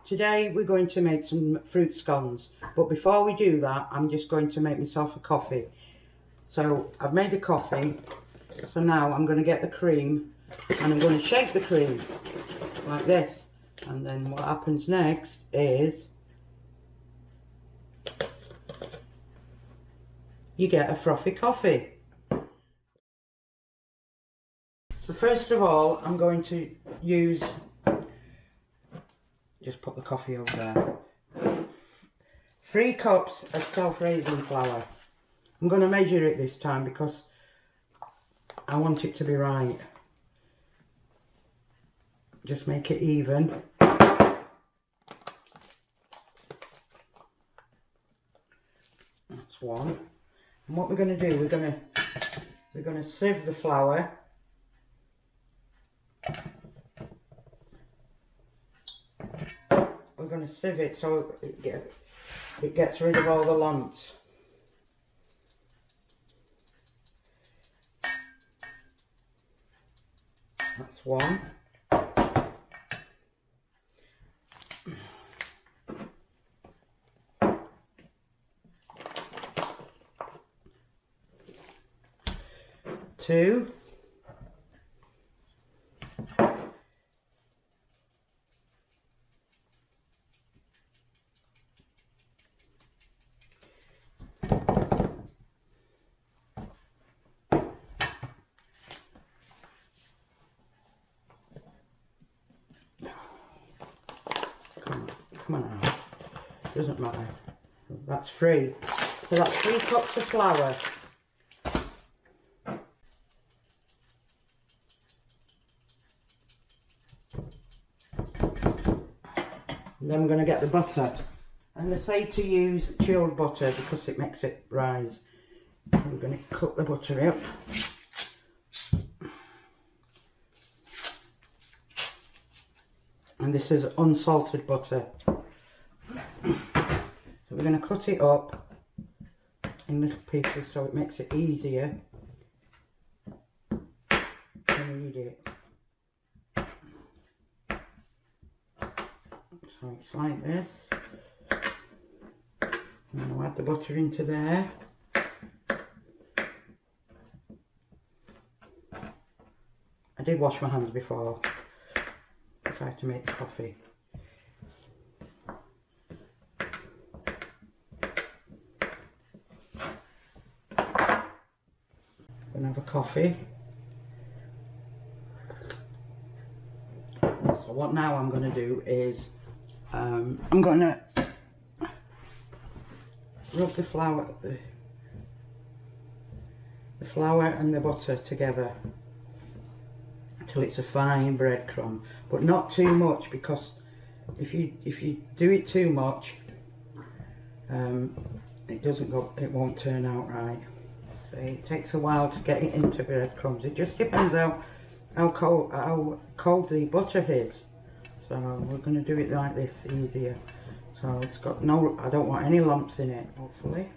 Today we're going to make some fruit scones, but before we do that I'm just going to make myself a coffee. So I've made the coffee, so now I'm going to get the cream and I'm going to shake the cream like this, and then what happens next is you get a frothy coffee. So first of all I'm going to use, just put the coffee over there, 3 cups of self-raising flour. I'm going to measure it this time because I want it to be right. Just make it even. That's 1. And what we're going to do, we're going to sieve the flour. We're going to sieve it so it gets rid of all the lumps. That's 1. Two. Come on now. Doesn't matter. That's 3. So that's 3 cups of flour. And then we're going to get the butter. And they say to use chilled butter because it makes it rise. And we're going to cook the butter up. And this is unsalted butter. So we're going to cut it up in little pieces so it makes it easier to knead it. So it's like this. And I'll add the butter into there. I did wash my hands before if I had to make the coffee. I'm gonna have a coffee. So what now I'm going to do is I'm going to rub the flour and the butter together until it's a fine breadcrumb, but not too much, because if you do it too much it won't turn out right. So it takes a while to get it into breadcrumbs. It just depends how cold the butter is. So we're going to do it like this, easier. So it's got no, I don't want any lumps in it, hopefully.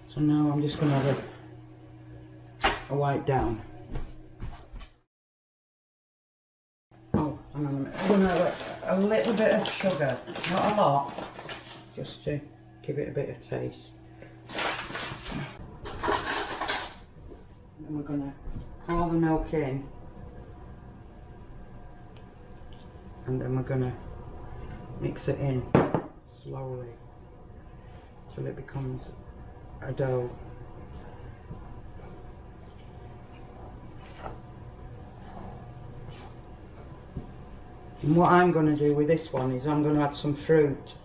So now I'm just going to have a wipe down. Oh, and I'm going to have a little bit of sugar, not a lot, just to give it a bit of taste. And we're going to pour the milk in, and then we're going to mix it in slowly till it becomes a dough. And what I'm going to do with this one is I'm going to add some fruit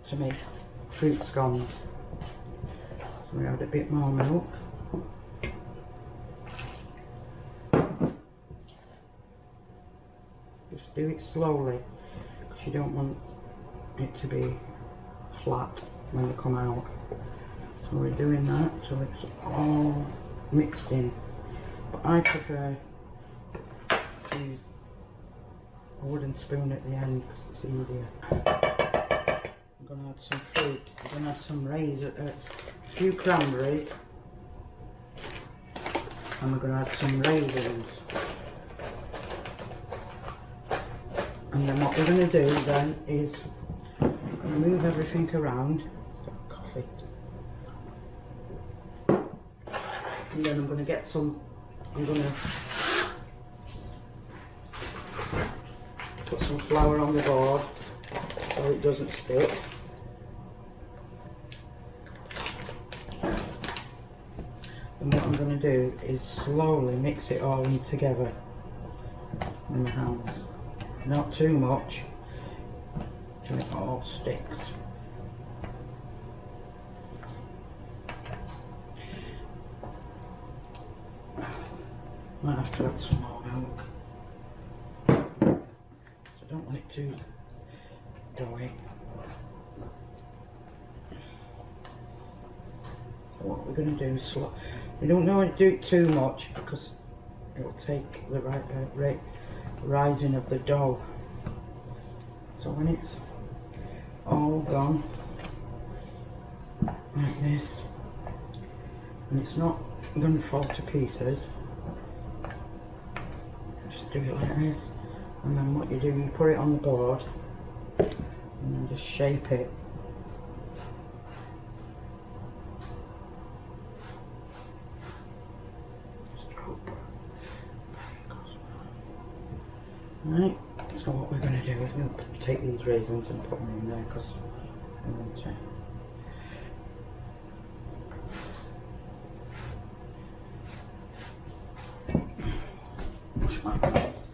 to make fruit scones. So we add a bit more milk. Just do it slowly because you don't want it to be flat when they come out. So we're doing that so it's all mixed in. But I prefer to use a wooden spoon at the end because it's easier. I'm going to add some fruit. I'm going to add some a few cranberries. and we're going to add some raisins. And then what we're going to do then is move everything around. Coffee. And then I'm going to get some, I'm going to put some flour on the board so it doesn't stick. And what I'm going to do is slowly mix it all in together in my hands. Not too much, till it all sticks. Might have to add some more milk. So I don't want it too doughy. So what we're going to do is we don't want to do it too much because it will take the right rising of the dough. So when it's all gone like this, and it's not going to fall to pieces, just do it like this, and then what you do, you put it on the board and then just shape it. Right, so what we're going to do is we'll take these raisins and put them in there because we want to. Wash my hands.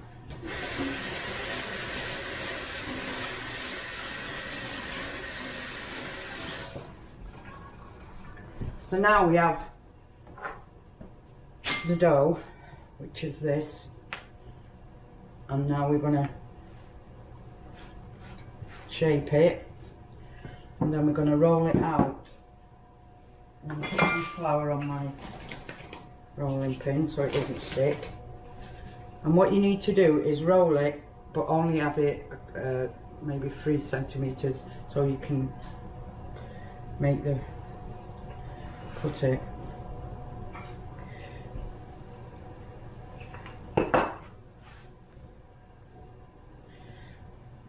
So now we have the dough, which is this. And now we're going to shape it, and then we're going to roll it out. I'm going to put some flour on my rolling pin so it doesn't stick. And what you need to do is roll it, but only have it maybe 3 centimeters so you can make the cut it.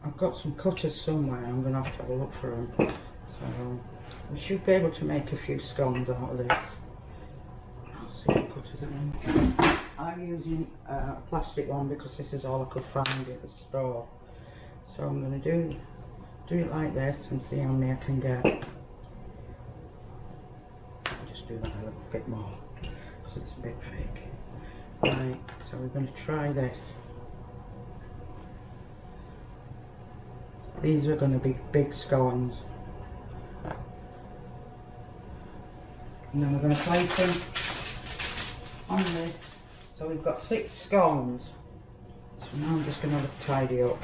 I've got some cutters somewhere, I'm going to have a look for them. So we should be able to make a few scones out of this. I'll see if the cutters are in. I'm using a plastic one because this is all I could find at the store. So I'm going to do it like this and see how many I can get. I'll just do that a little bit more because it's a bit thick. Right, so we're going to try this. These are going to be big scones. And then we're going to place them on this. So we've got 6 scones. So now I'm just going to tidy up.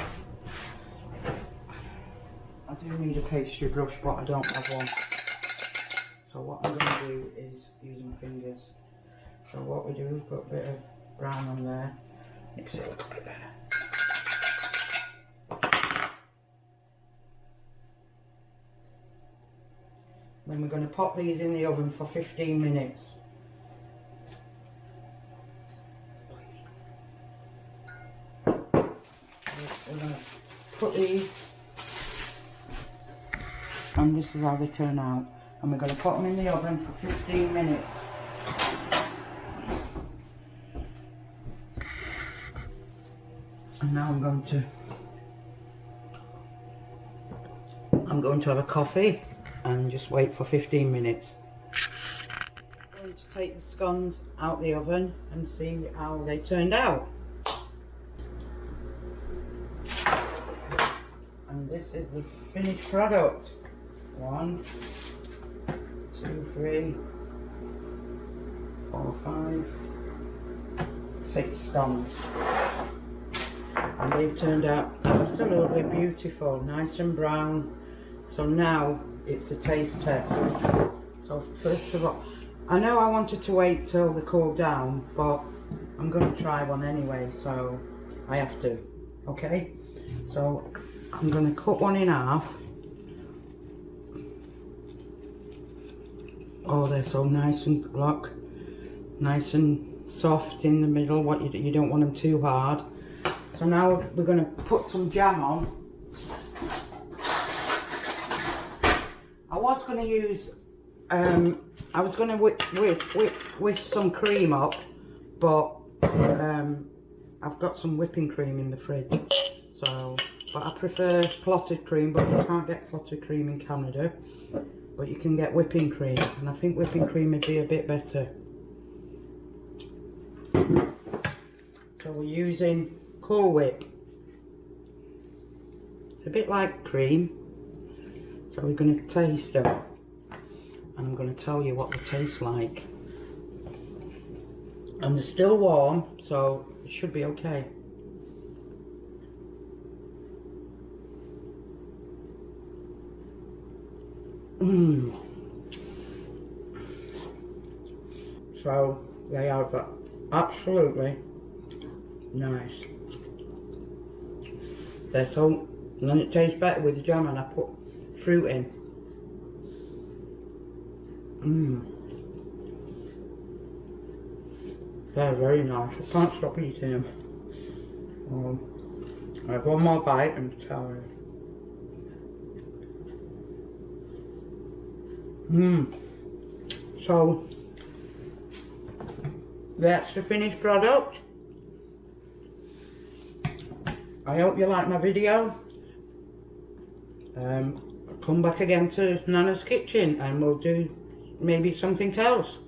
I do need a pastry brush, but I don't have one. So what I'm going to do is use my fingers. So what we do is put a bit of brown on there. Mix it up a bit better. Then we're going to pop these in the oven for 15 minutes. We're going to put these, and this is how they turn out. And we're going to put them in the oven for 15 minutes. And now I'm going to have a coffee and just wait for 15 minutes. I'm going to take the scones out the oven and see how they turned out. And this is the finished product. 1, 2, 3, 4, 5, 6 scones. And they've turned out absolutely beautiful, nice and brown. So now it's a taste test. So first of all, I know I wanted to wait till they cool down, but I'm going to try one anyway, so I have to. Okay, so I'm going to cut one in half. Oh, they're so nice and nice and soft in the middle. You don't want them too hard. So now we're going to put some jam on. I was going to use, I was going to whisk some cream up, but I've got some whipping cream in the fridge. So, but I prefer clotted cream, but you can't get clotted cream in Canada. But you can get whipping cream, and I think whipping cream would be a bit better. So we're using Cool Whip. It's a bit like cream. So we're going to taste them, and I'm going to tell you what they taste like. And they're still warm, so it should be okay. So they are absolutely nice. They're so, and then it tastes better with the jam, and I put fruit in. They're very nice. I can't stop eating them. I have one more bite and tell you. So that's the finished product. I hope you like my video. Come back again to Nana's kitchen and we'll do maybe something else.